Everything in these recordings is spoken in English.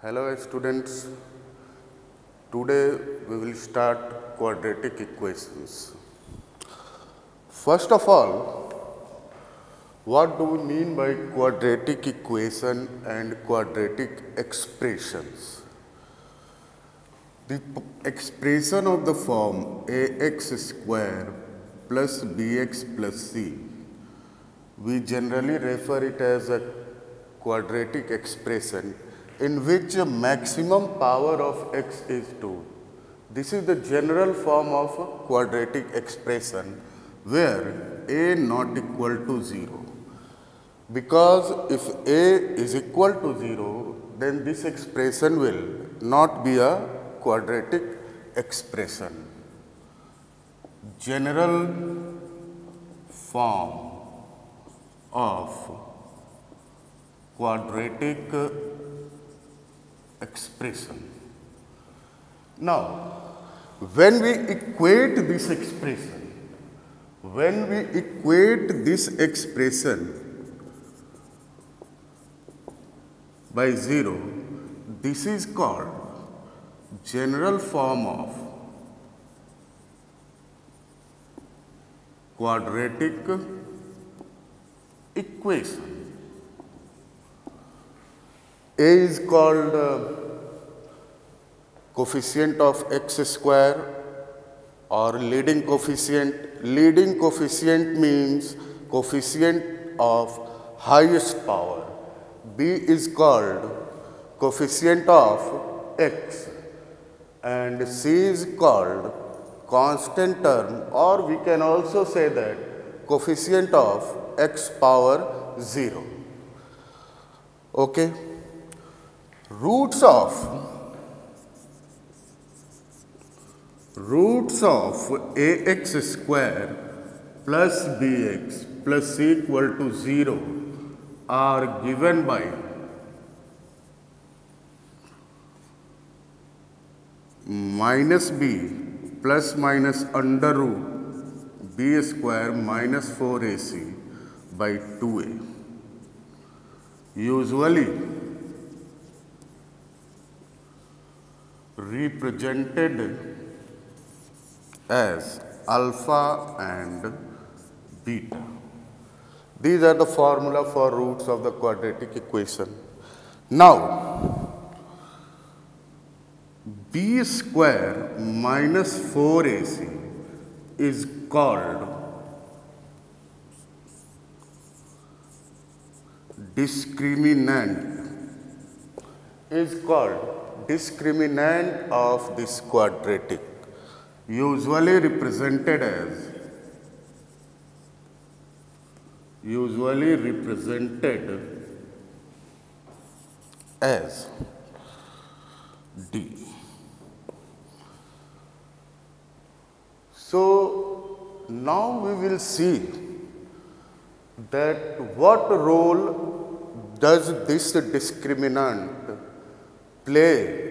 Hello students, today we will start quadratic equations. First of all, what do we mean by quadratic equation and quadratic expressions? The expression of the form ax square plus bx plus c, we generally refer it as a quadratic expression in which a maximum power of x is 2. This is the general form of a quadratic expression where a not equal to 0. Because if a is equal to 0, then this expression will not be a quadratic expression. General form of quadratic expression. Now, when we equate this expression by 0, this is called general form of quadratic equation. A is called coefficient of x square or leading coefficient. Leading coefficient means coefficient of highest power. B is called coefficient of x and C is called constant term, or we can also say that coefficient of x power 0. Okay. Roots of ax square plus bx plus c equal to 0 are given by minus b plus minus under root b square minus 4ac by 2a. Usually represented as alpha and beta. These are the formula for roots of the quadratic equation. Now, b square minus 4ac is called discriminant of this quadratic, usually represented as d. So now we will see that what role does this discriminant play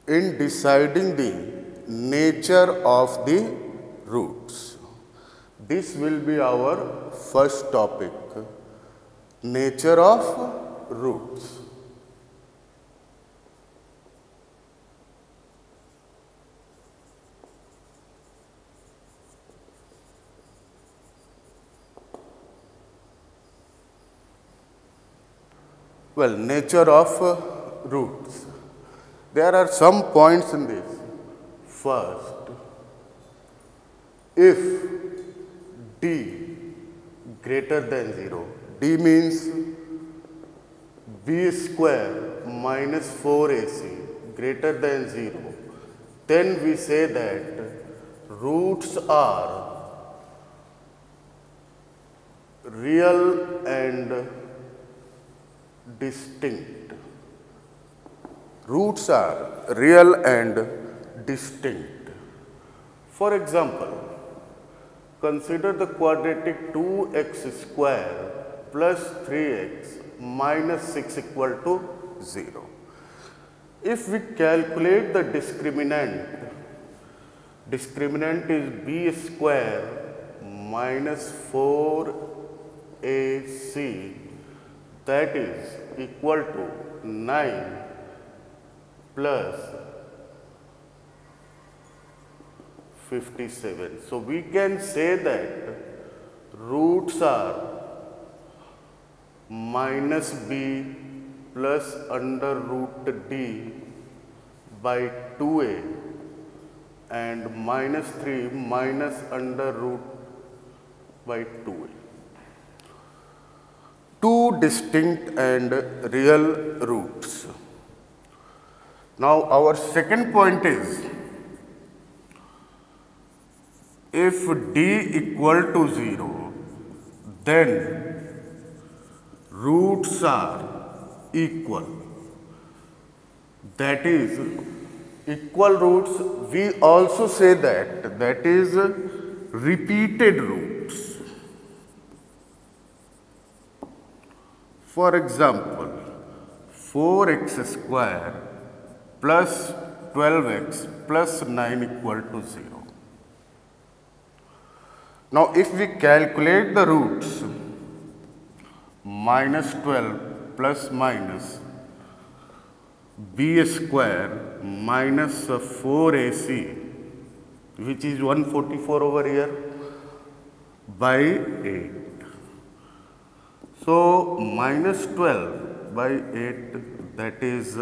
in deciding the nature of the roots. This will be our first topic, nature of roots. Well, nature of roots. There are some points in this. First, if d greater than 0, d means b square minus 4ac greater than 0, then we say that roots are real and distinct. Roots are real and distinct. For example, consider the quadratic 2x square plus 3x minus 6 equal to 0. If we calculate the discriminant is b square minus 4ac, that is equal to 9 plus 57. So we can say that roots are minus b plus under root d by 2a and minus 3 minus under root by 2a. Two distinct and real roots. Now our second point is, if d equal to 0, then roots are equal. That is, equal roots, we also say that is repeated roots. For example, 4x square plus 12x plus 9 equal to 0. Now, if we calculate the roots, minus 12 plus minus b square minus 4ac, which is 144 over here, by 8. So, minus 12 by 8, that is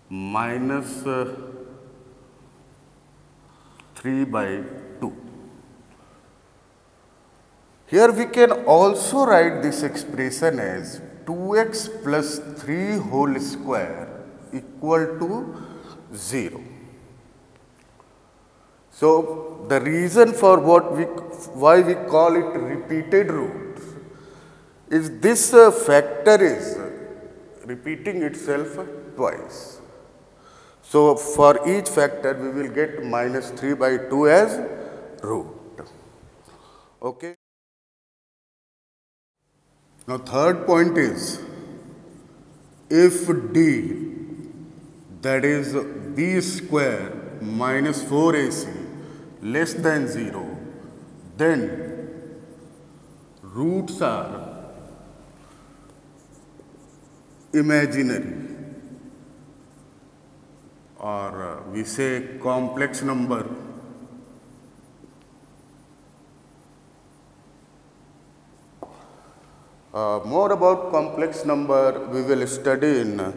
minus 3 by 2. Here we can also write this expression as 2x plus 3 whole square equal to 0. So, the reason for why we call it repeated roots is this factor is repeating itself twice. So, for each factor we will get minus 3 by 2 as root. Okay. Now, third point is, if d, that is b square minus 4ac less than 0, then roots are imaginary, or we say complex number. More about complex number we will study in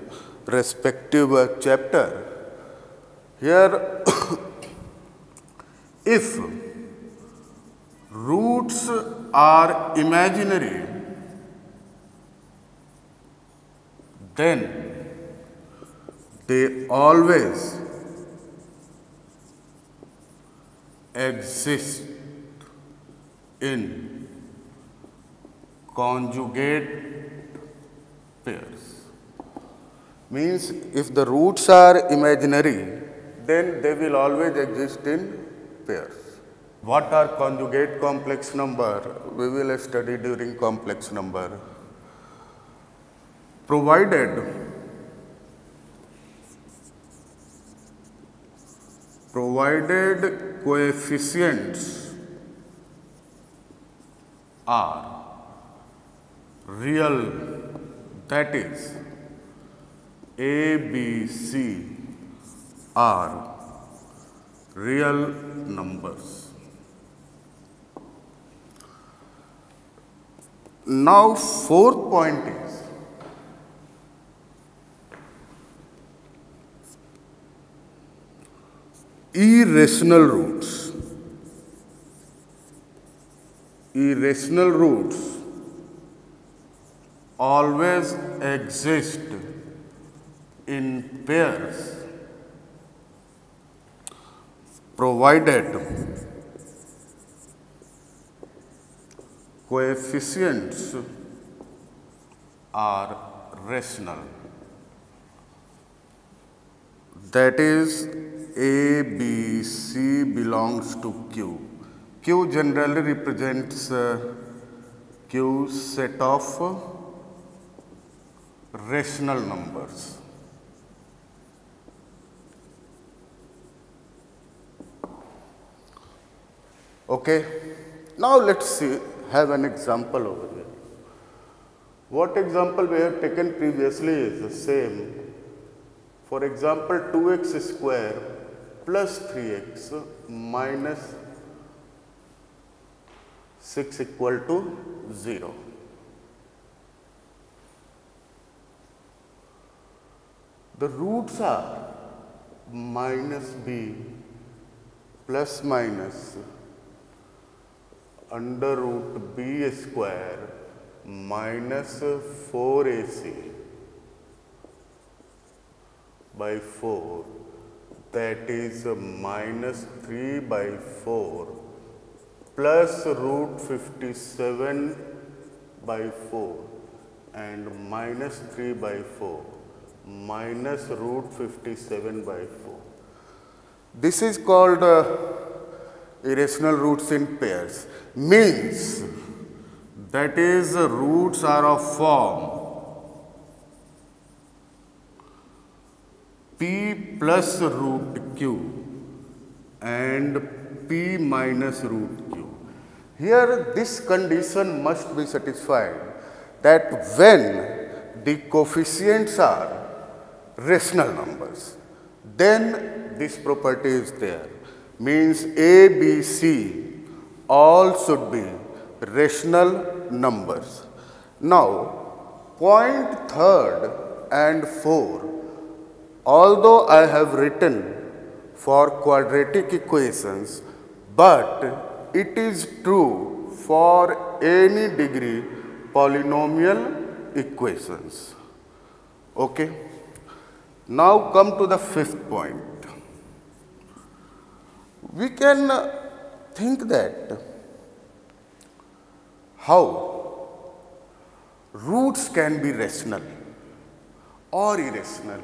respective chapter. Here, if roots are imaginary, then they always exist in conjugate pairs. Means if the roots are imaginary, then they will always exist in pairs. What are conjugate complex number? We will study during complex number. Provided coefficients are real, that is A, B, C are real numbers. Now, fourth point is, irrational roots. Irrational roots always exist in pairs, provided coefficients are rational. That is, A, B, C belongs to Q. Q generally represents Q set of rational numbers. Okay. Now let's see, have an example over here. What example we have taken previously is the same. For example, 2x square plus 3x minus 6 equal to 0. The roots are minus b plus minus under root b square minus 4ac by 4, that is minus 3 by 4 plus root 57 by 4 and minus 3 by 4 minus root 57 by 4. This is called irrational roots in pairs. Means that is roots are of form p plus root q and p minus root q. Here this condition must be satisfied that when the coefficients are rational numbers, then this property is there. Means A, B, C all should be rational numbers. Now, point 3 and 4, although I have written for quadratic equations, but it is true for any degree polynomial equations. Okay. Now come to the 5th point. We can think that how roots can be rational or irrational.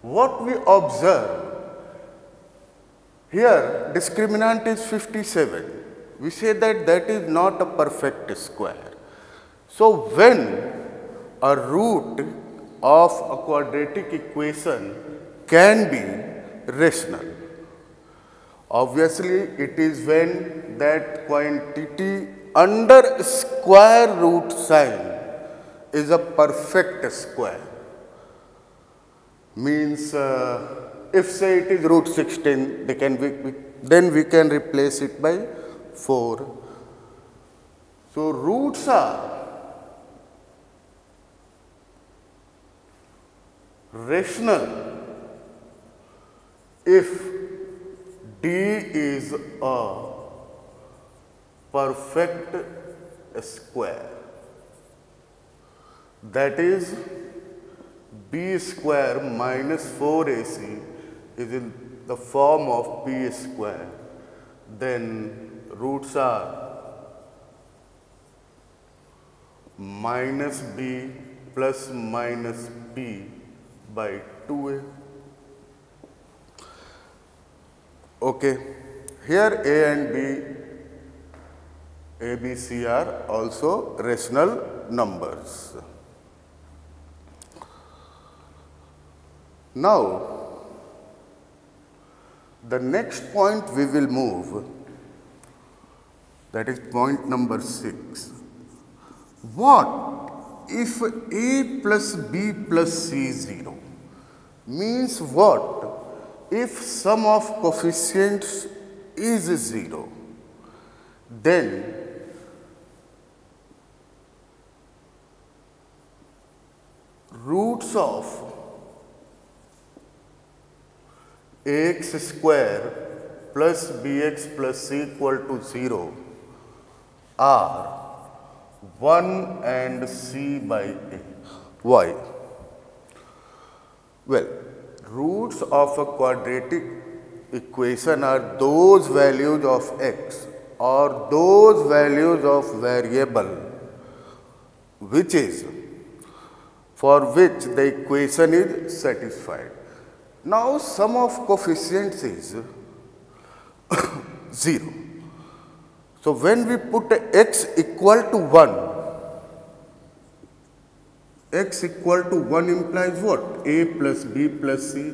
What we observe here, discriminant is 57. We say that that is not a perfect square. So when a root of a quadratic equation can be rational, obviously it is when that quantity under square root sign is a perfect square. Means if say it is root 16, then we can replace it by 4. So roots are rational if D is a perfect square. That is b square minus 4ac is in the form of b square. Then roots are minus b plus minus b by 2a. Okay. Here a and b, a, b, c are also rational numbers. Now, the next point we will move, that is point number 6. What if a plus b plus c is 0? Means what if sum of coefficients is 0? Then roots of ax square plus bx plus c equal to 0 are 1 and c by a. Why? Well, roots of a quadratic equation are those values of x or those values of variable for which the equation is satisfied. Now, sum of coefficients is 0. So, when we put x equal to 1, x equal to 1 implies what? A plus b plus c,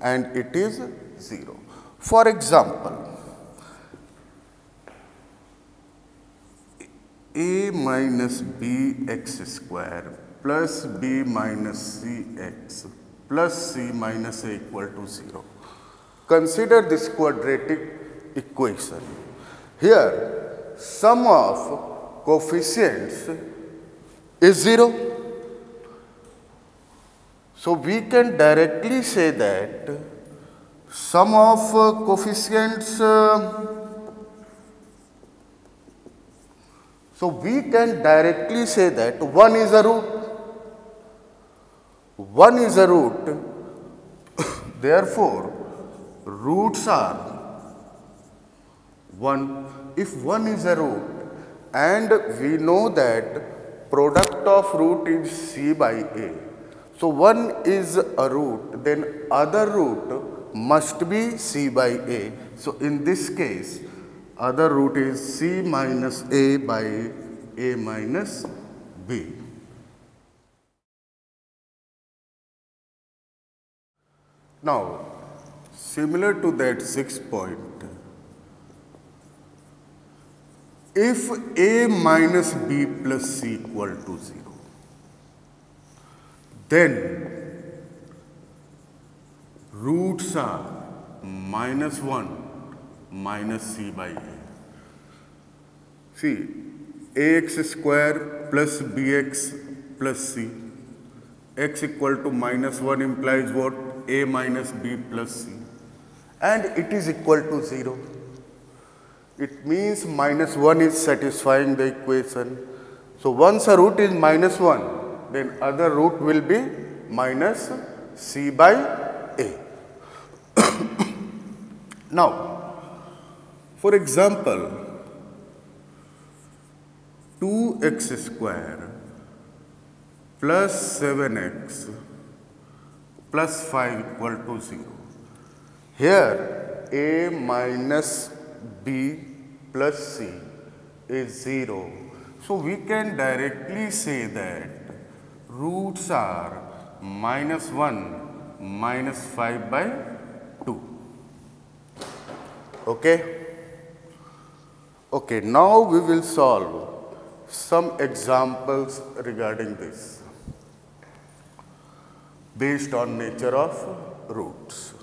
and it is 0. For example, a minus bx square plus b minus cx plus c minus a equal to 0. Consider this quadratic equation. Here, sum of coefficients is 0. So, we can directly say that sum of coefficients, so we can directly say that 1 is a root. 1 is a root, therefore, roots are 1. If 1 is a root and we know that product of root is c by a, so 1 is a root, then other root must be c by a. So, in this case, other root is c minus a by a minus b. Now, similar to that 6th point, if a minus b plus c equal to 0, then roots are minus 1 minus c by a. See, ax square plus bx plus c, x equal to minus 1 implies what? A minus b plus c, and it is equal to 0. It means minus 1 is satisfying the equation. So, once a root is minus 1, then other root will be minus c by a. Now, for example, 2x square plus 7x plus 5 equal to 0. Here, a minus b plus c is 0. So, we can directly say that roots are minus 1 minus 5 by 2. Okay? Okay, now we will solve some examples regarding this based on nature of roots.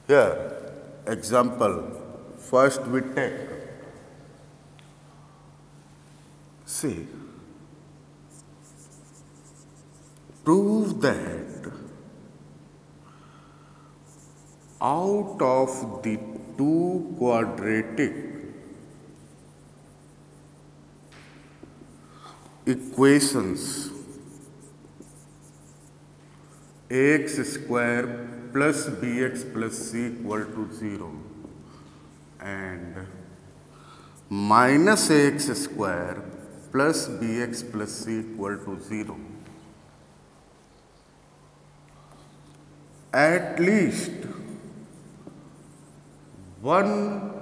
Here, example, first we take, see, prove that out of the two quadratic equations, ax square plus bx plus c equal to 0 and minus ax square plus bx plus c equal to 0, at least one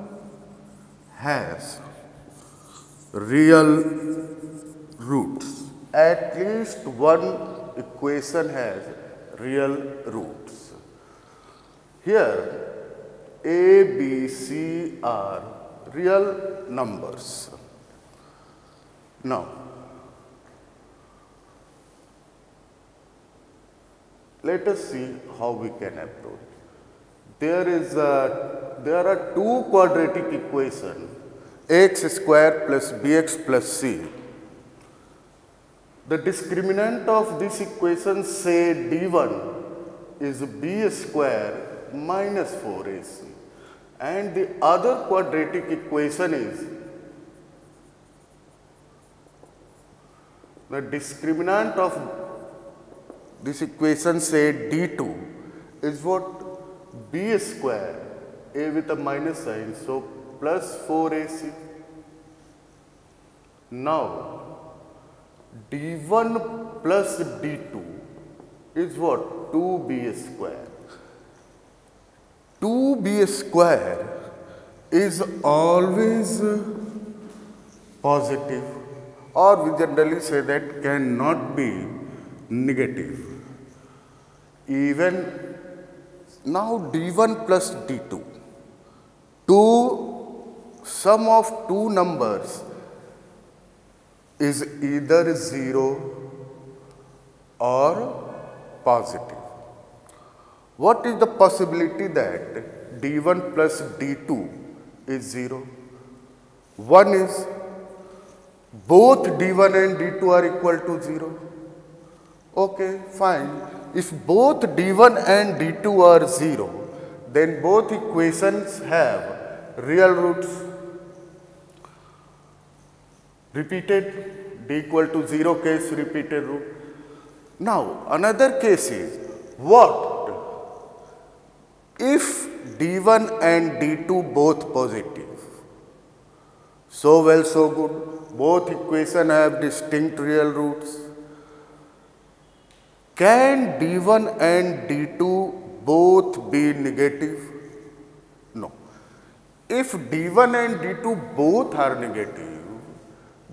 has real roots. At least one equation has real roots. Here, a, b, c are real numbers. Now, let us see how we can approach. There are two quadratic equations, ax square plus bx plus c. The discriminant of this equation, say d1, is b square minus 4ac, and the other quadratic equation is, the discriminant of this equation, say d2, is what? B square, a with a minus sign, so plus 4ac. Now, d1 plus d2 is what? 2b square. 2b square is always positive, or we generally say that cannot be negative. Even now d1 plus d2, sum of two numbers is either 0 or positive. What is the possibility that d1 plus d2 is 0? One is both d1 and d2 are equal to 0. Okay, fine. If both d1 and d2 are 0, then both equations have real roots. Repeated, d equal to 0 case repeated root. Now, another case is what if d1 and d2 both positive? So well, so good. Both equations have distinct real roots. Can d1 and d2 both be negative? No. If d1 and d2 both are negative,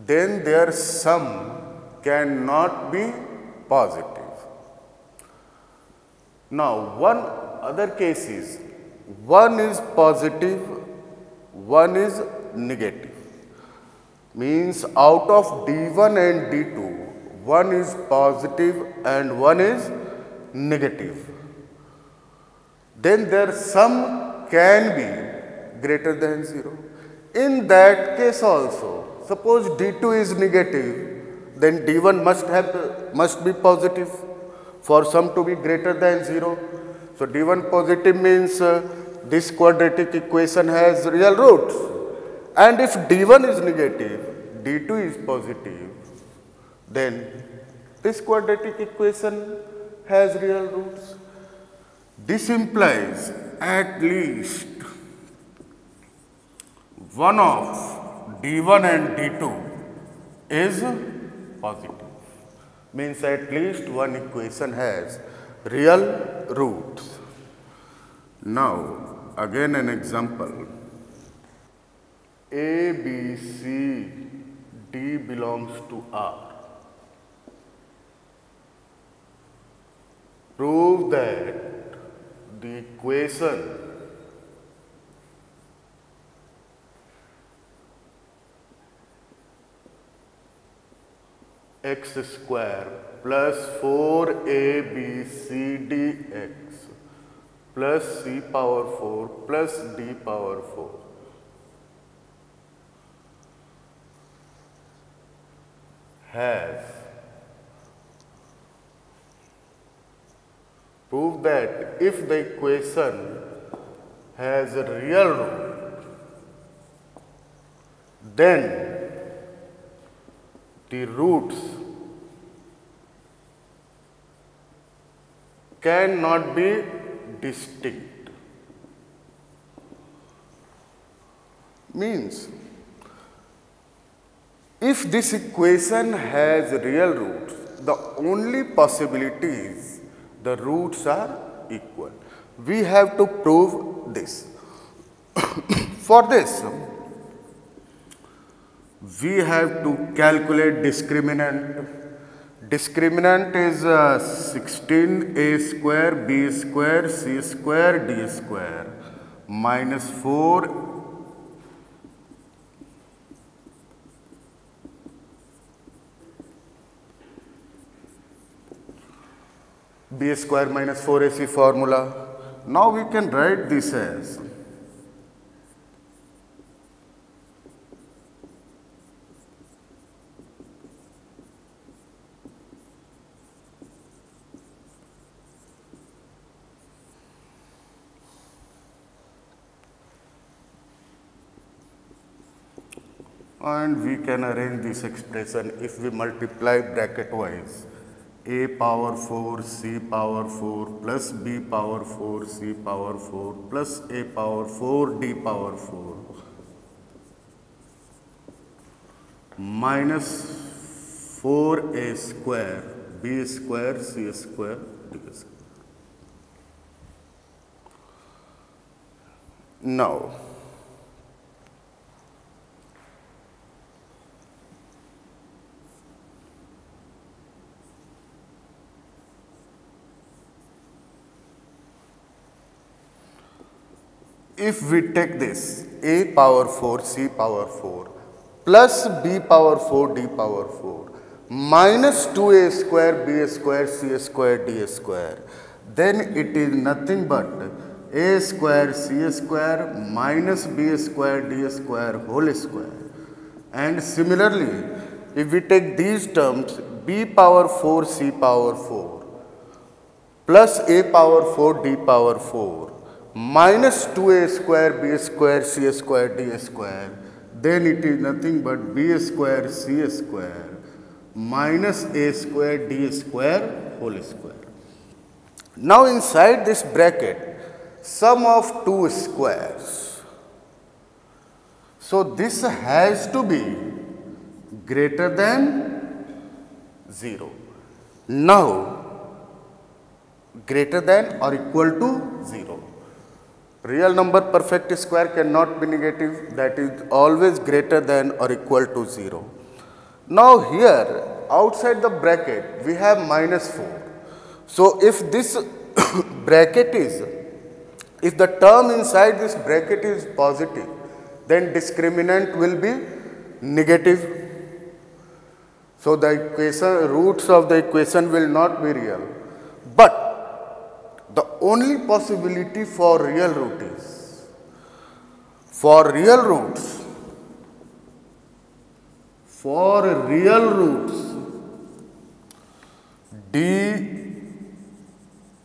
then their sum cannot be positive. Now, one other case is, one is positive, one is negative. Means out of d1 and d2, one is positive and one is negative. Then their sum can be greater than 0. In that case also, suppose d2 is negative, then d1 must be positive for sum to be greater than 0. So d1 positive means this quadratic equation has real roots. And if d1 is negative, d2 is positive, then this quadratic equation has real roots. This implies at least one of d1 and d2 is positive. Means at least one equation has real roots. Now, again an example. A, B, C, D belongs to R. Prove that the equation x square plus 4abcdx plus c power 4 plus d power 4 has proved that if the equation has a real root, then the roots cannot be distinct. Means, if this equation has real roots, the only possibility is the roots are equal. We have to prove this. For this, we have to calculate discriminant. Discriminant is 16a square b square c square d square minus 4 b square minus 4ac formula. Now we can write this as and we can arrange this expression if we multiply bracket wise. A power 4 c power 4 plus b power 4 c power 4 plus a power 4 d power 4 minus 4a square b square c square d square. Now, if we take this a power 4 c power 4 plus b power 4 d power 4 minus 2a square b square c square d square, then it is nothing but a square c square minus b square d square whole square. And similarly, if we take these terms, b power 4 c power 4 plus a power 4 d power 4 minus 2a square b square c square d square, then it is nothing but b square c square minus a square d square whole square. Now inside this bracket, sum of two squares. So this has to be greater than 0. Now greater than or equal to 0. Real number perfect square cannot be negative, that is always greater than or equal to 0. Now here outside the bracket we have minus 4. So if this bracket is, if the term inside this bracket is positive, then discriminant will be negative. So the equation, roots of the equation will not be real. But the only possibility for real root is, for real roots d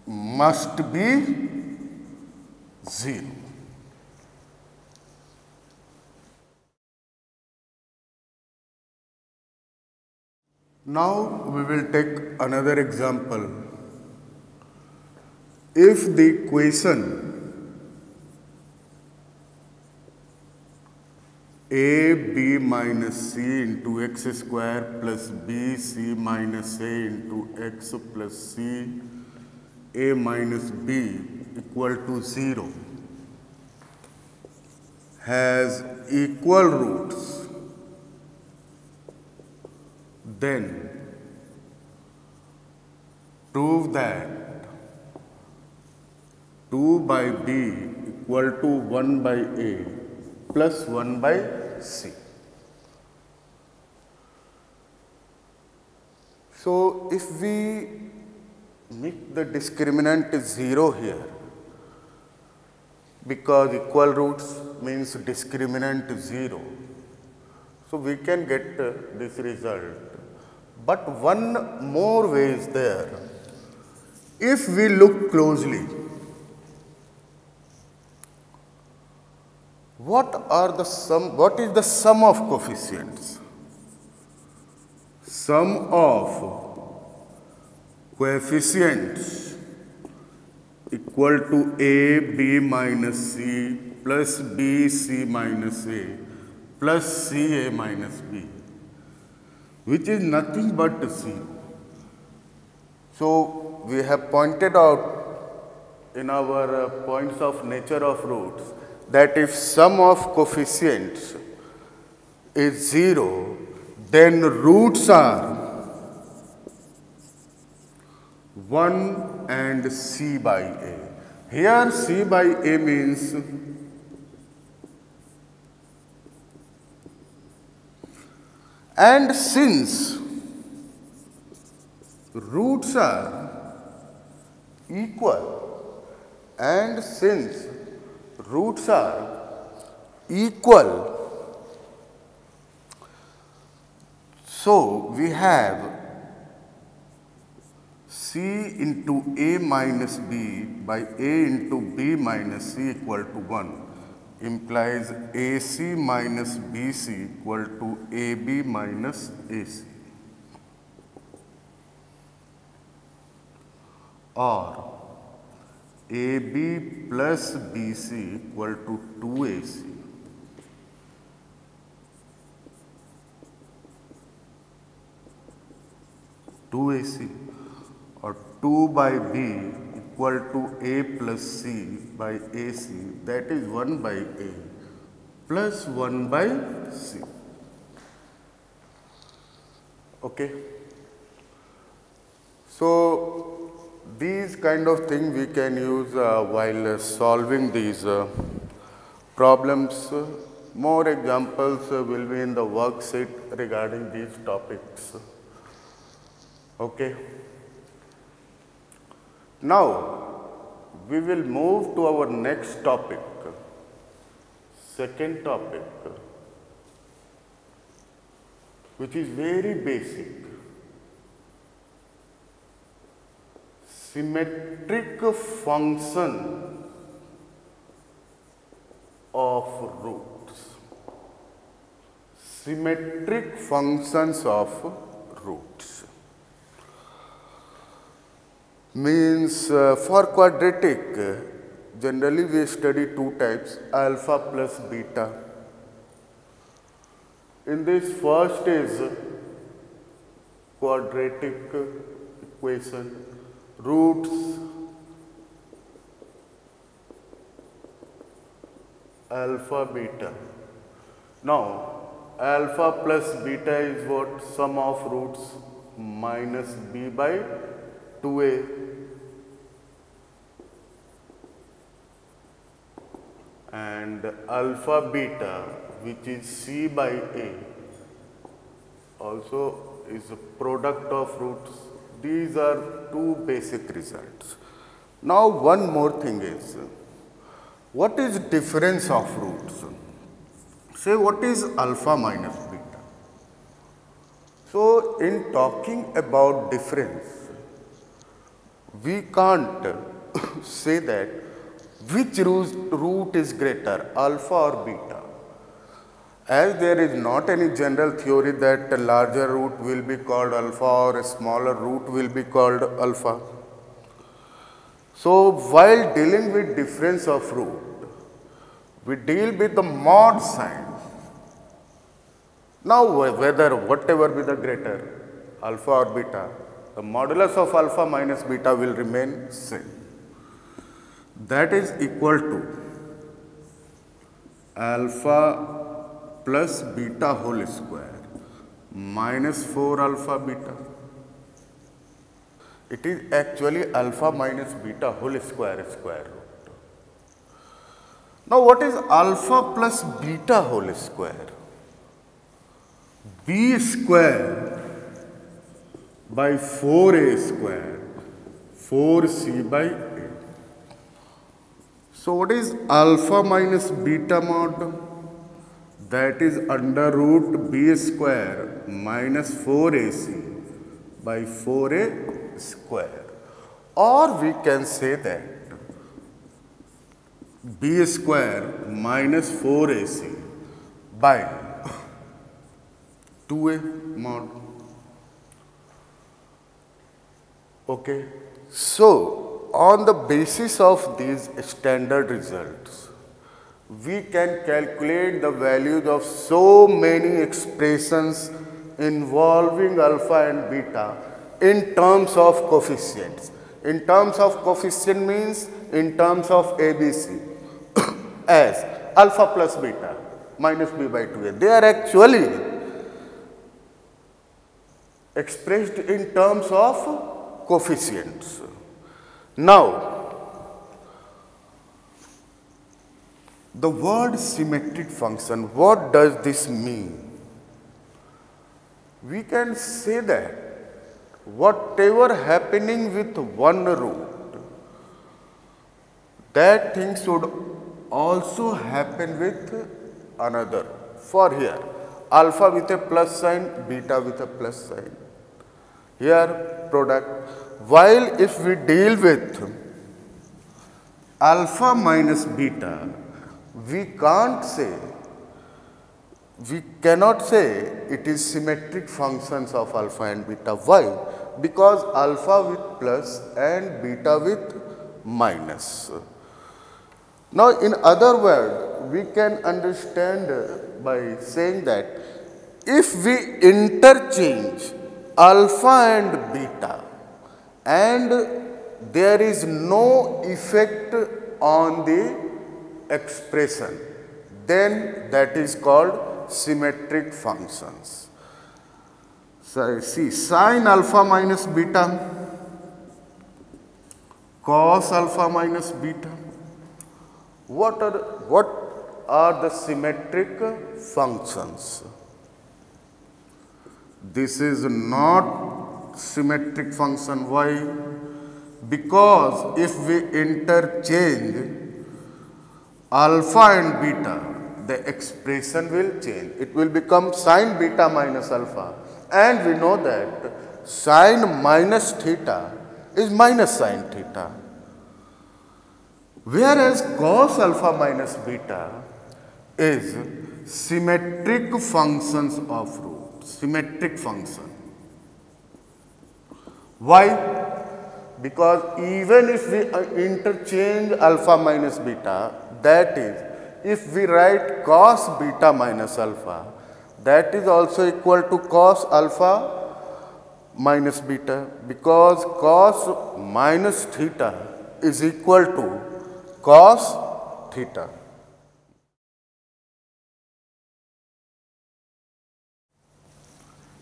must be 0. Now we will take another example. If the equation a b minus c into x square plus b c minus a into x plus c a minus b equal to 0 has equal roots, then prove that 2 by b equal to 1 by a plus 1 by c. So if we make the discriminant 0 here, because equal roots means discriminant 0, so we can get this result. But one more way is there. If we look closely, what is the sum of coefficients? Sum of coefficients equal to a b minus c plus b c minus a plus c a minus b, which is nothing but 0. So we have pointed out in our points of nature of roots that if sum of coefficients is 0, then roots are 1 and c by a. Here c by a means and since roots are equal and since roots are equal, so we have c into a minus b by a into b minus c equal to 1 implies AC minus BC equal to AB minus AC, or AB plus BC equal to 2AC. Or 2 by B equal to A plus C by AC, that is 1 by A plus 1 by C. Okay. So these kind of things we can use while solving these problems More examples will be in the worksheet regarding these topics. Okay. Now, we will move to our next topic, second topic, which is very basic. Symmetric function of roots. Symmetric functions of roots. Means for quadratic, generally we study two types, alpha plus beta. In this first is quadratic equation, roots alpha beta. Now, alpha plus beta is what? Sum of roots minus b by 2a. And alpha beta, which is c by a, also is a product of roots. These are two basic results. Now, one more thing is, what is difference of roots? Say, what is alpha minus beta? So, in talking about difference, we can't say that which root is greater, alpha or beta. As there is not any general theory that a larger root will be called alpha or a smaller root will be called alpha. So, while dealing with difference of root, we deal with the mod sign. Now, whatever be the greater, alpha or beta, the modulus of alpha minus beta will remain same. That is equal to alpha plus beta whole square minus 4 alpha beta. It is actually alpha minus beta whole square root. Now, what is alpha plus beta whole square? B square by 4a square, 4c by a. So, what is alpha minus beta mod? That is under root b square minus 4ac by 4a square. Or we can say that b square minus 4ac by 2a mod. Okay. So, on the basis of these standard results, we can calculate the values of so many expressions involving alpha and beta in terms of coefficients. In terms of coefficient means in terms of ABC as alpha plus beta minus b by 2a. They are actually expressed in terms of coefficients. Now, the word symmetric function, what does this mean? We can say that whatever happening with one root, that thing should also happen with another. For here, alpha with a plus sign, beta with a plus sign. Here, product. While if we deal with alpha minus beta, we cannot say it is symmetric functions of alpha and beta. Why? Because alpha with plus and beta with minus. Now, in other words, we can understand by saying that if we interchange alpha and beta and there is no effect on the expression, then that is called symmetric functions. So, see, sin alpha minus beta, cos alpha minus beta. What are the symmetric functions. This is not symmetric function. Why? Because if we interchange alpha and beta, the expression will change. It will become sine beta minus alpha. And we know that sine minus theta is minus sine theta. Whereas cos alpha minus beta is symmetric functions of root. Symmetric function. Why? Because even if we interchange alpha minus beta, that is, if we write cos beta minus alpha, that is also equal to cos alpha minus beta, because cos minus theta is equal to cos theta.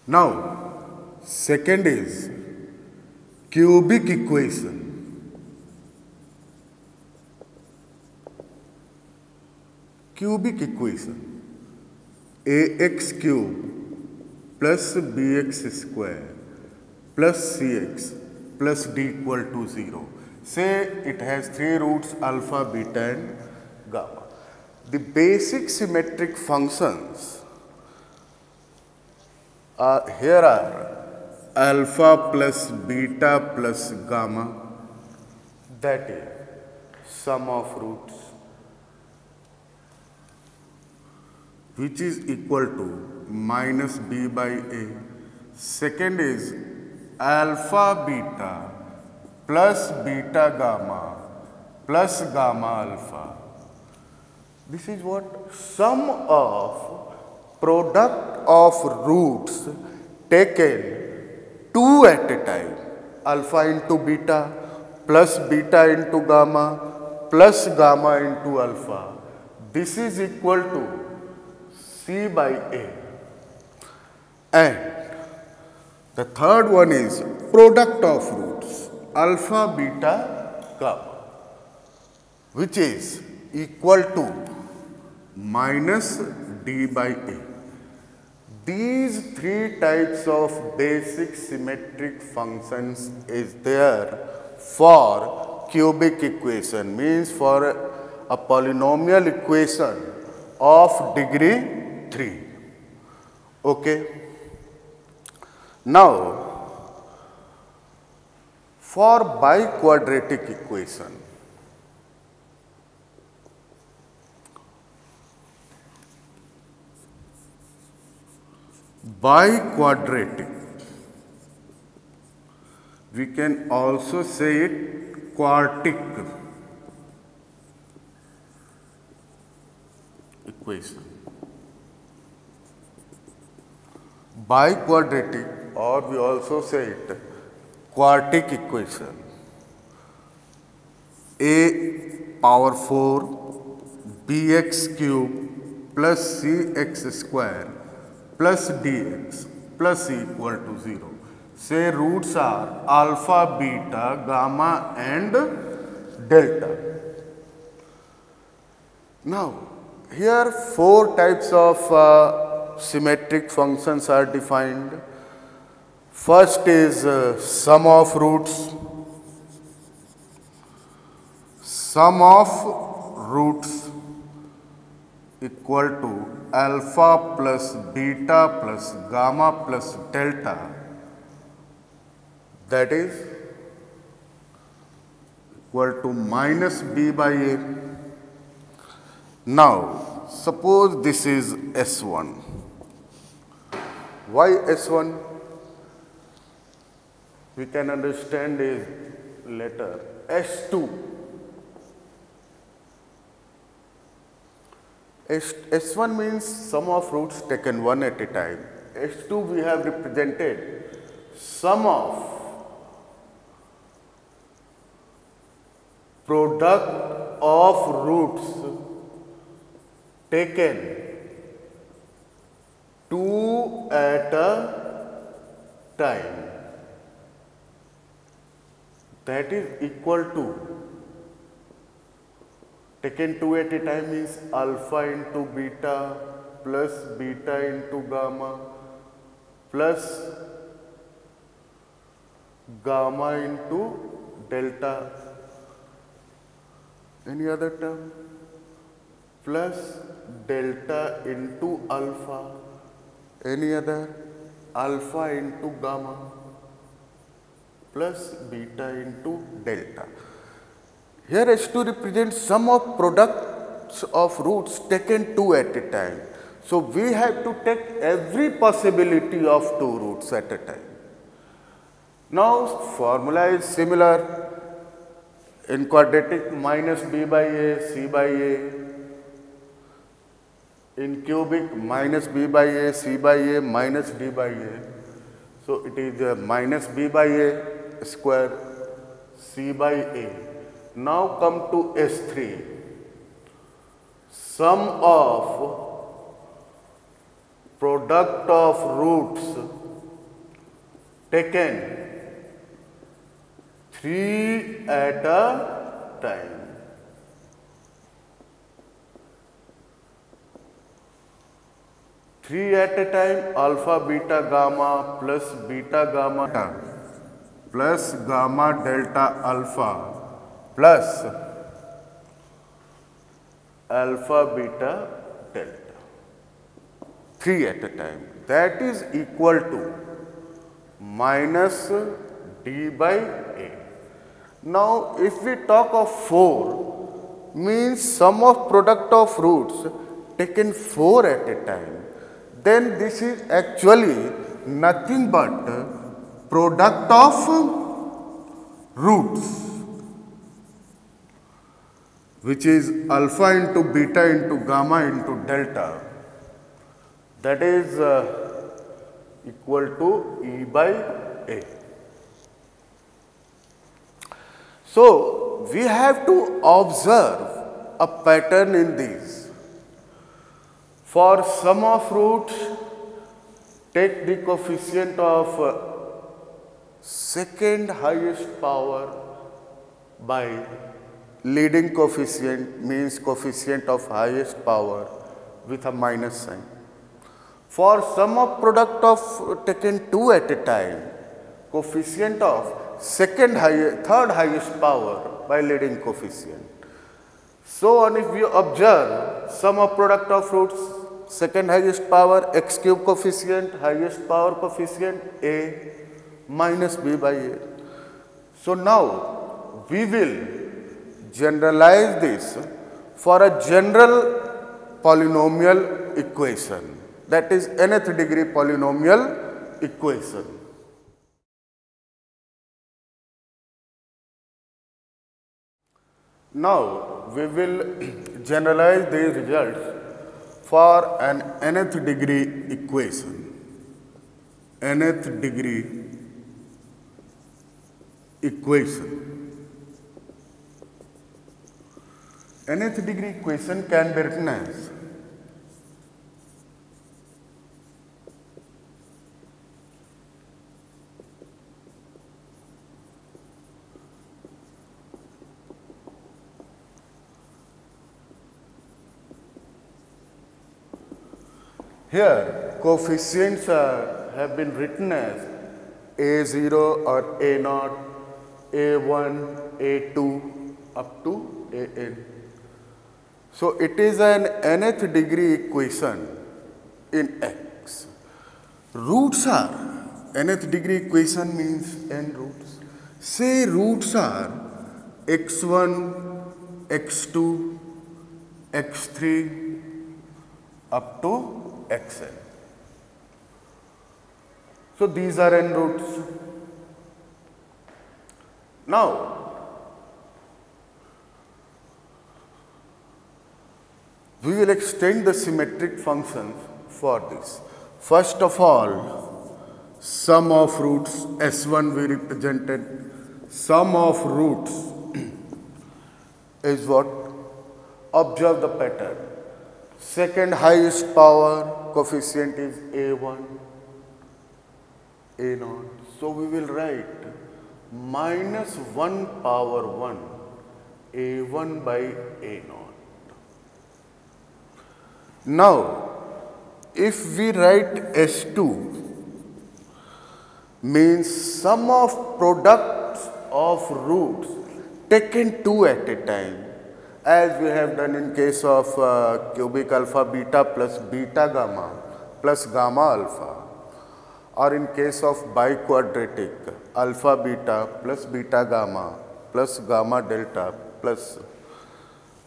Now, second is cubic equation. Cubic equation, ax cube plus bx square plus cx plus d equal to 0. Say it has three roots alpha, beta and gamma. The basic symmetric functions here are alpha plus beta plus gamma, that is sum of roots, which is equal to minus b by a. Second is alpha beta plus beta gamma plus gamma alpha. This is what? Sum of product of roots taken two at a time, alpha into beta plus beta into gamma plus gamma into alpha. This is equal to C by A. And the third one is product of roots, alpha, beta, gamma, which is equal to minus D by A. These three types of basic symmetric functions is there for cubic equation, means for a polynomial equation of degree 3. Okay. Now, for biquadratic equation, biquadratic, we can also say it quartic equation. Biquadratic, or we also say it quartic equation. A power 4 bx cube plus cx square plus dx plus equal to 0. Say roots are alpha, beta, gamma and delta. Now, here four types of symmetric functions are defined. First is sum of roots. Sum of roots equal to alpha plus beta plus gamma plus delta, that is equal to minus b by a. Now, suppose this is S1. Why S1? We can understand a letter S2. S1 means sum of roots taken one at a time. S2 we have represented sum of product of roots taken two at a time, that is equal to taken 2 at a time means alpha into beta plus beta into gamma plus gamma into delta. Any other term? Plus delta into alpha. Any other? Alpha into gamma plus beta into delta. Here S2 represents sum of products of roots taken 2 at a time. So we have to take every possibility of 2 roots at a time. Now formula is similar in quadratic, minus b by a, c by a. In cubic, minus b by a, c by a, minus d by a. So it is minus b by a square, c by a. Now come to S3. Sum of product of roots taken 3 at a time. Three at a time, alpha, beta, gamma plus beta, gamma plus gamma, delta, alpha plus alpha, beta, delta. 3 at a time. That is equal to minus d by a. Now, if we talk of 4, means sum of product of roots taken 4 at a time, then this is actually nothing but product of roots, which is alpha into beta into gamma into delta, that is equal to E by A. So we have to observe a pattern in these. For sum of roots, take the coefficient of second highest power by leading coefficient, means coefficient of highest power with a minus sign. For sum of product of taken 2 at a time, coefficient of third highest power by leading coefficient. So on, if you observe sum of product of roots, second highest power, x cube coefficient, highest power coefficient a minus b by a. So now we will generalize this for a general polynomial equation, that is nth degree polynomial equation. Now we will generalize these results for an nth degree equation. Nth degree equation. Nth degree equation can be written as here coefficients have been written as A0 or A0, A1, A2 up to AN. So it is an nth degree equation in X. Roots are, nth degree equation means n roots. Say roots are x1, x2, x3 up to xn. So these are n roots. Now we will extend the symmetric functions for this. First of all, sum of roots, S1 we represented, sum of roots is what? Observe the pattern. Second highest power coefficient is A1, A0. So we will write minus 1 power 1, A1 by A0. Now, if we write S2 means sum of products of roots taken two at a time, as we have done in case of cubic alpha beta plus beta gamma plus gamma alpha, or in case of biquadratic alpha beta plus beta gamma plus gamma delta plus.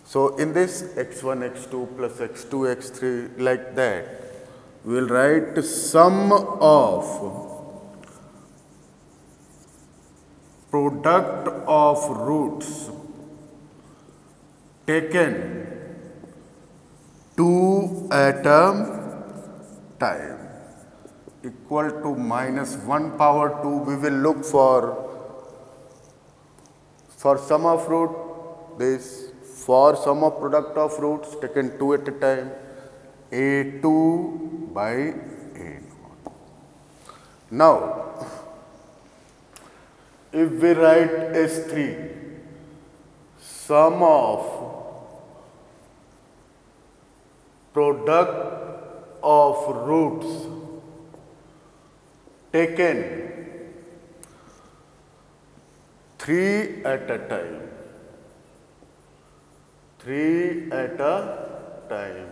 So, in this x1 x2 plus x2 x3 like that, we will write sum of product of roots taken two at a time equal to minus 1 power 2. We will look for sum of root this. For sum of product of roots taken two at a time, A2 by A0. Now, if we write S3, sum of product of roots taken 3 at a time, 3 at a time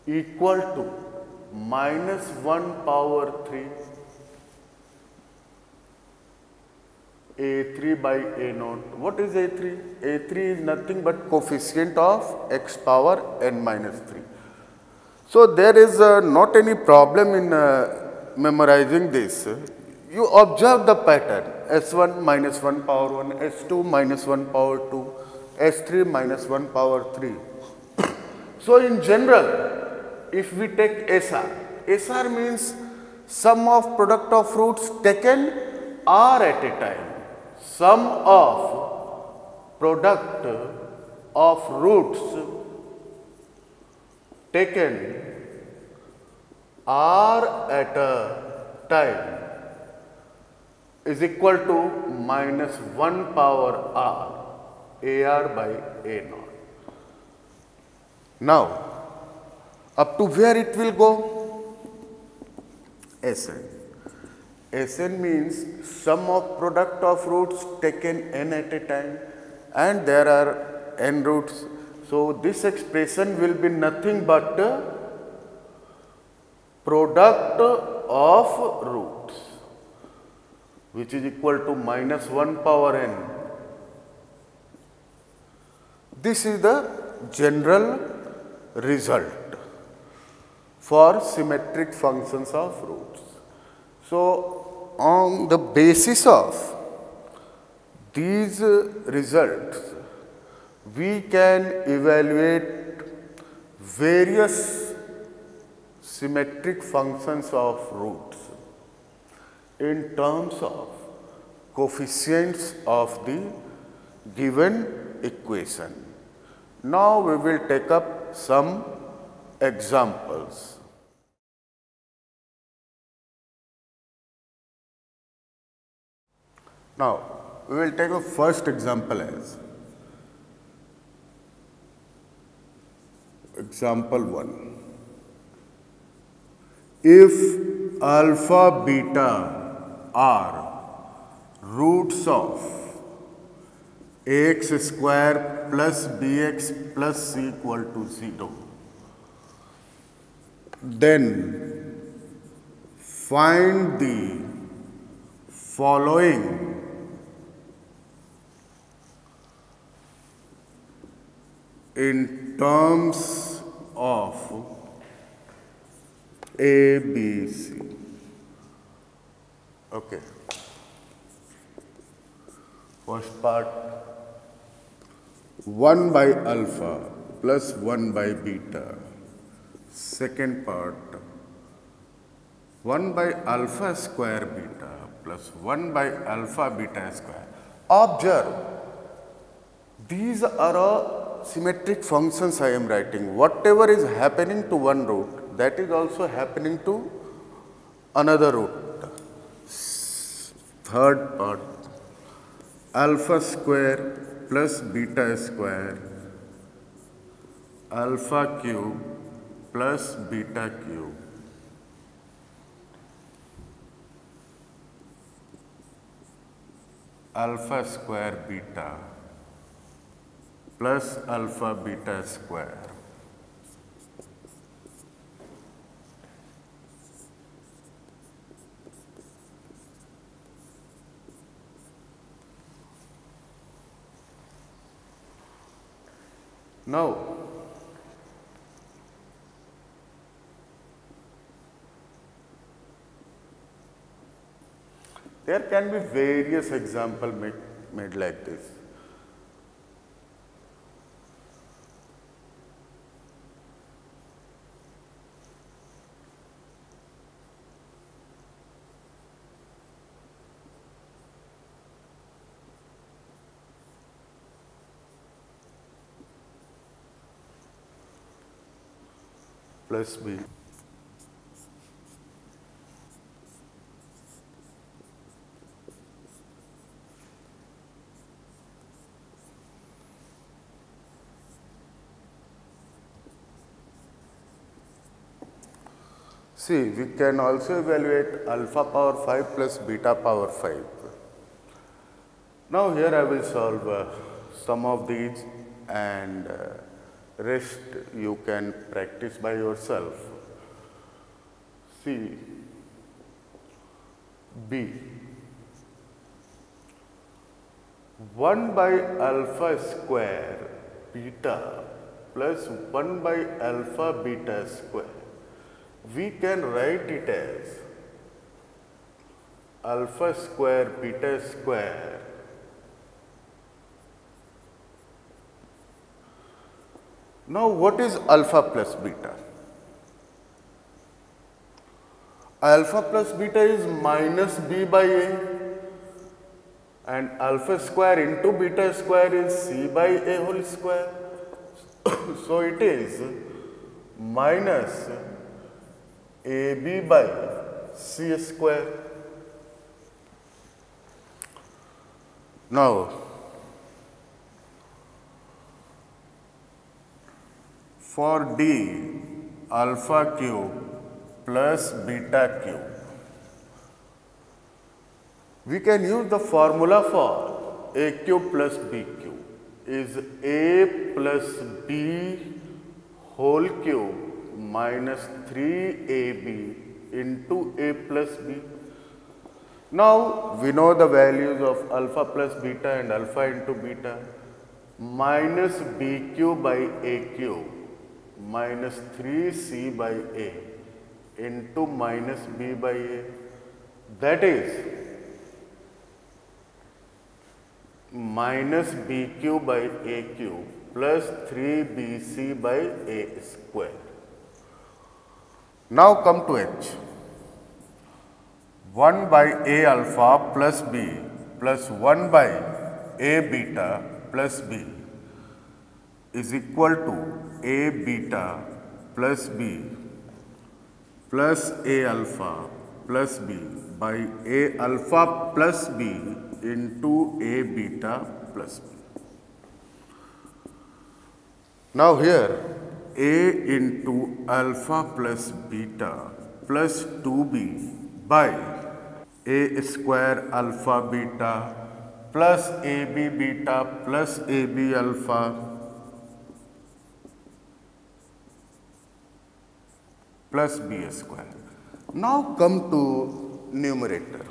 equal to minus 1 power 3 A3 by A0. What is A3? A3 is nothing but coefficient of x power n minus 3. So, there is not any problem in memorizing this. You observe the pattern S1 minus 1 power 1, S2 minus 1 power 2, S3 minus 1 power 3. So, in general, if we take SR, SR means sum of product of roots taken R at a time. Sum of product of roots taken R at a time is equal to minus 1 power R, AR by A0. Now, up to where it will go? Sn. Sn means sum of product of roots taken n at a time, and there are n roots. So, this expression will be nothing but product of roots, which is equal to minus 1 power n. This is the general result for symmetric functions of roots. So, on the basis of these results, we can evaluate various symmetric functions of roots in terms of coefficients of the given equation. Now, we will take up some examples. Now, we will take a first example as example 1. If alpha beta are roots of ax square plus bx plus c equal to 0, then find the following in terms of A, B, C. Okay. First part, 1 by alpha plus 1 by beta. Second part, 1 by alpha square beta plus 1 by alpha beta square. Observe, these are all symmetric functions I am writing. Whatever is happening to one root, that is also happening to another root. Third part, alpha square plus beta square, alpha cube plus beta cube alpha square beta plus alpha beta square. Now, there can be various examples made like this. Plus b. See, we can also evaluate alpha power 5 plus beta power 5. Now here I will solve some of these, and rest you can practice by yourself. See, B. 1 by alpha square beta plus 1 by alpha beta square. We can write it as alpha square beta square Now, what is alpha plus beta? Alpha plus beta is minus b by a, and alpha square into beta square is c by a whole square. So, it is minus ab by c square. Now, for D, alpha cube plus beta cube, we can use the formula for a cube plus b cube is a plus b whole cube minus 3ab into a plus b. Now, we know the values of alpha plus beta and alpha into beta. Minus b cube by a cube minus 3c by a into minus b by a, that is minus b cube by a cube plus 3bc by a square. Now come to h. 1 by a alpha plus b plus 1 by a beta plus b is equal to a beta plus b plus a alpha plus b by a alpha plus b into a beta plus b. Now here a into alpha plus beta plus 2b by a square alpha beta plus ab beta plus ab alpha plus b square. Now come to numerator.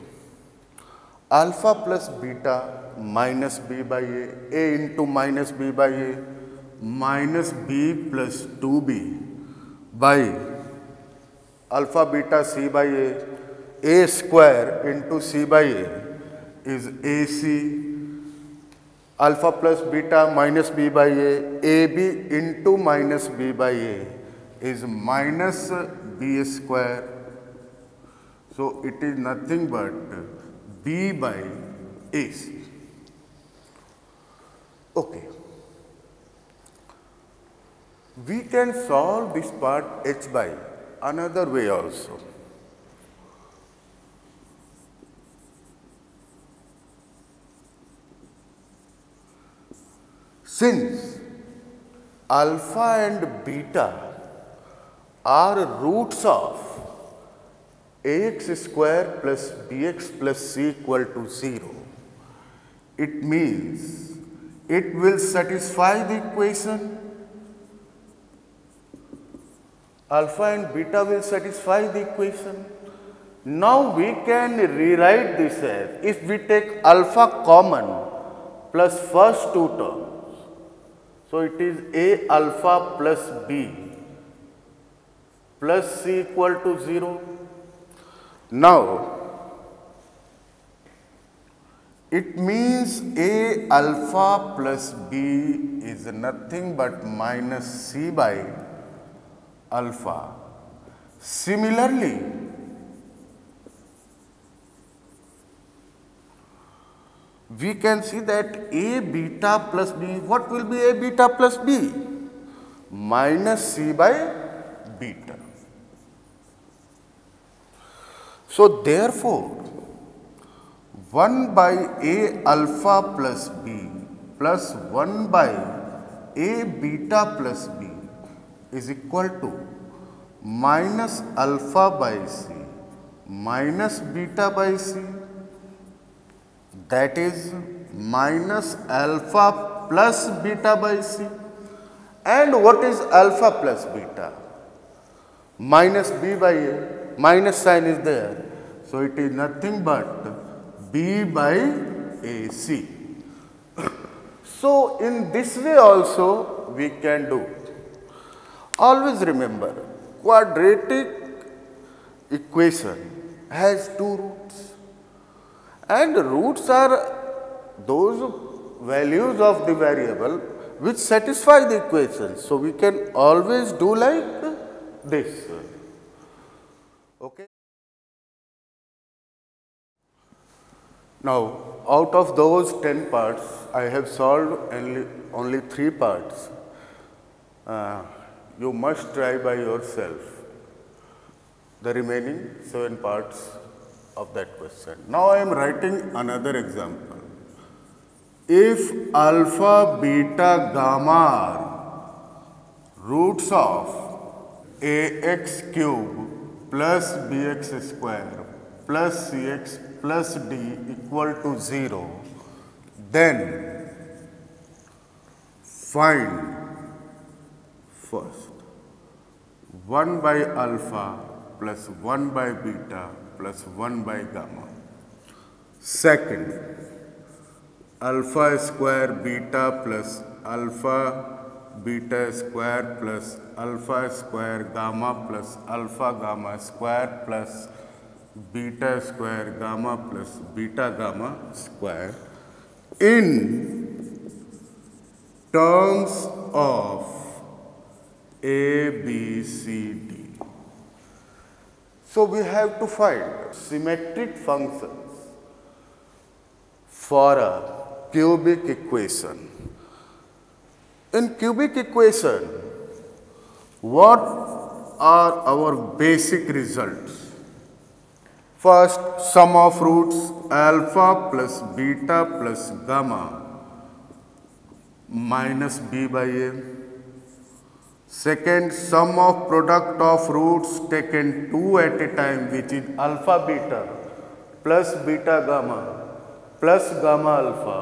Alpha plus beta minus b by a into minus b by a, minus b plus 2b by alpha beta c by a square into c by a is ac, alpha plus beta minus b by a, ab into minus b by a is minus b square. So, it is nothing but b by ac. Okay. We can solve this part h by another way also. Since alpha and beta are roots of ax square plus bx plus c equal to 0, it means it will satisfy the equation. Alpha and beta will satisfy the equation. Now we can rewrite this as, if we take alpha common plus first two terms, so it is a alpha plus b plus c equal to 0. Now it means a alpha plus b is nothing but minus c by alpha. Similarly, we can see that a beta plus b, what will be a beta plus b? Minus c by beta. So therefore, 1 by a alpha plus b plus 1 by a beta plus b is equal to minus alpha by c minus beta by c, that is minus alpha plus beta by c. And what is alpha plus beta? Minus b by a, minus sign is there, so it is nothing but b by ac. So in this way also we can do. Always remember, quadratic equation has two roots, and roots are those values of the variable which satisfy the equation. So we can always do like this. Okay. Now, out of those 10 parts, I have solved only 3 parts. You must try by yourself the remaining 7 parts of that question. Now, I am writing another example. If alpha, beta, gamma are roots of ax cube plus bx square plus cx plus d equal to 0, then find first 1 by alpha plus 1 by beta plus 1 by gamma. Second, alpha square beta plus alpha beta square plus alpha square gamma plus alpha gamma square plus beta square gamma plus beta gamma square in terms of A, B, C, D. So we have to find symmetric functions for a cubic equation. In cubic equation, what are our basic results? First, sum of roots alpha plus beta plus gamma minus b by a. Second, sum of product of roots taken 2 at a time, which is alpha beta plus beta gamma plus gamma alpha,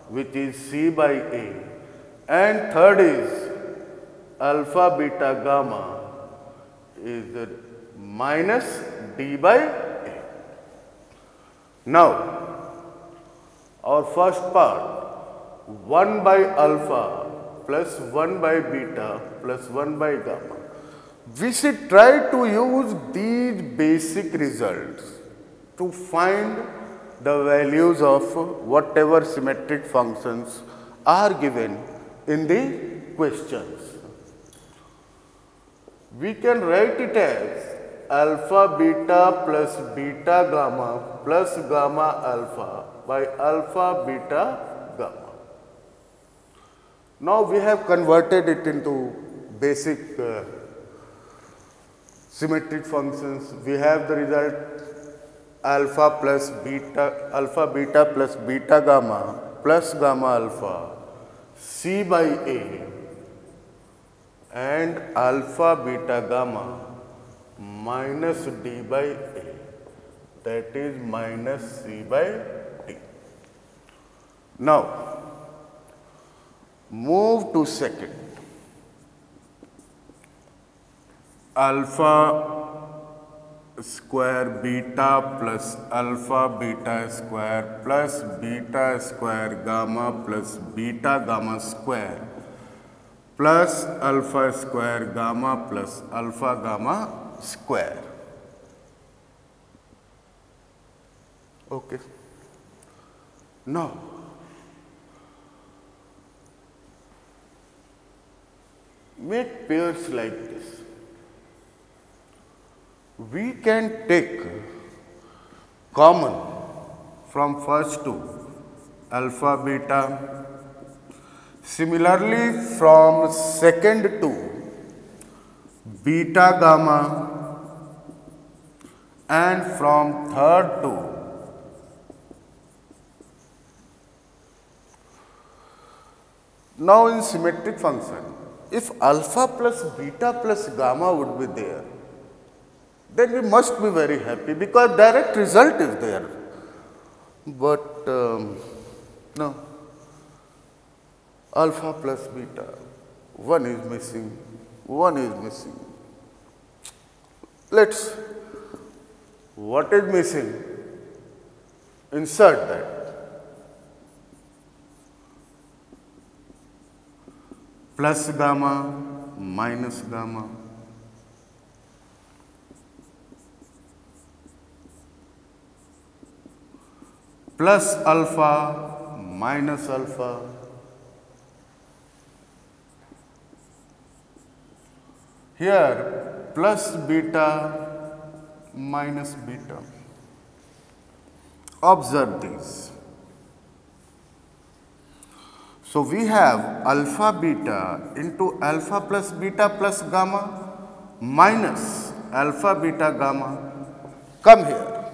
which is c by a. And third is alpha beta gamma is minus d by a. Now, our first part, 1 by alpha plus 1 by beta plus 1 by gamma. We should try to use these basic results to find the values of whatever symmetric functions are given in the questions. We can write it as alpha beta plus beta gamma plus gamma alpha by alpha beta gamma. Now we have converted it into basic symmetric functions. We have the result alpha beta plus beta gamma plus gamma alpha c by a, and alpha beta gamma minus d by a, that is minus c by d. Now, move to second. Alpha square beta plus alpha beta square plus beta square gamma plus beta gamma square plus alpha square gamma plus alpha gamma square. Okay. Now, make pairs like this. We can take common from first to alpha beta, similarly from second to beta gamma, and from third to now in symmetric function, if alpha plus beta plus gamma would be there, then we must be very happy because direct result is there. But no, alpha plus beta, one is missing, one is missing. Let's, what is missing? Insert that. Plus gamma, minus gamma. Plus alpha, minus alpha. Here, plus beta, minus beta. Observe these. So, we have alpha beta into alpha plus beta plus gamma minus alpha beta gamma. Come here.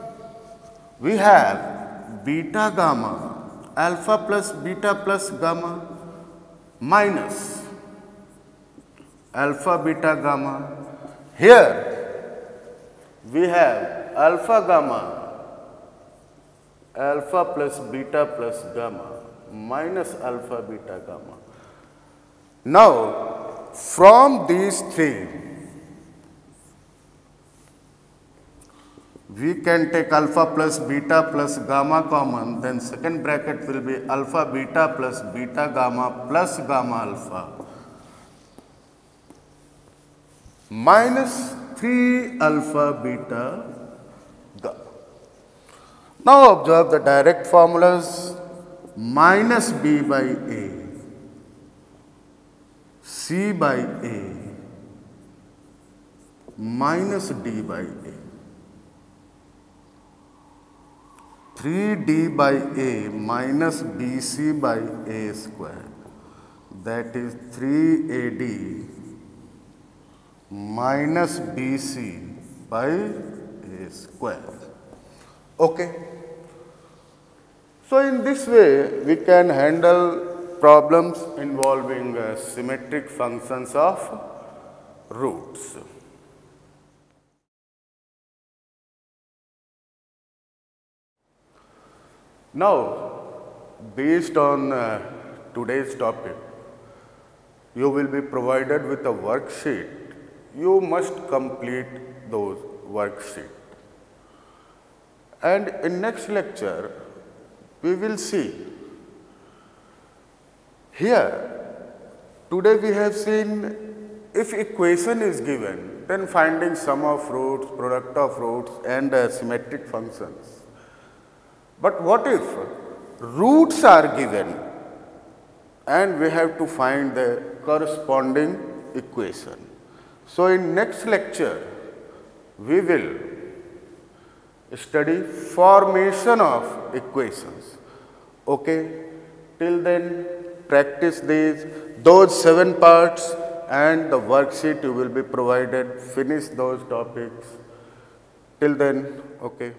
We have beta gamma, alpha plus beta plus gamma minus alpha beta gamma. Here we have alpha gamma, alpha plus beta plus gamma minus alpha beta gamma. Now, from these three, we can take alpha plus beta plus gamma common, then second bracket will be alpha beta plus beta gamma plus gamma alpha minus 3 alpha beta gamma. Now observe the direct formulas: minus b by a, c by a, minus d by a. 3d by a minus bc by a square, that is 3ad minus bc by a square. Okay. So, in this way we can handle problems involving symmetric functions of roots. Now, based on today's topic, you will be provided with a worksheet. You must complete those worksheets. And in next lecture, we will see. Here, today we have seen if equation is given, then finding sum of roots, product of roots, and symmetric functions. But what if roots are given and we have to find the corresponding equation? So, in next lecture, we will study formation of equations. Okay? Till then, practice those 7 parts, and the worksheet you will be provided. Finish those topics. Till then, okay.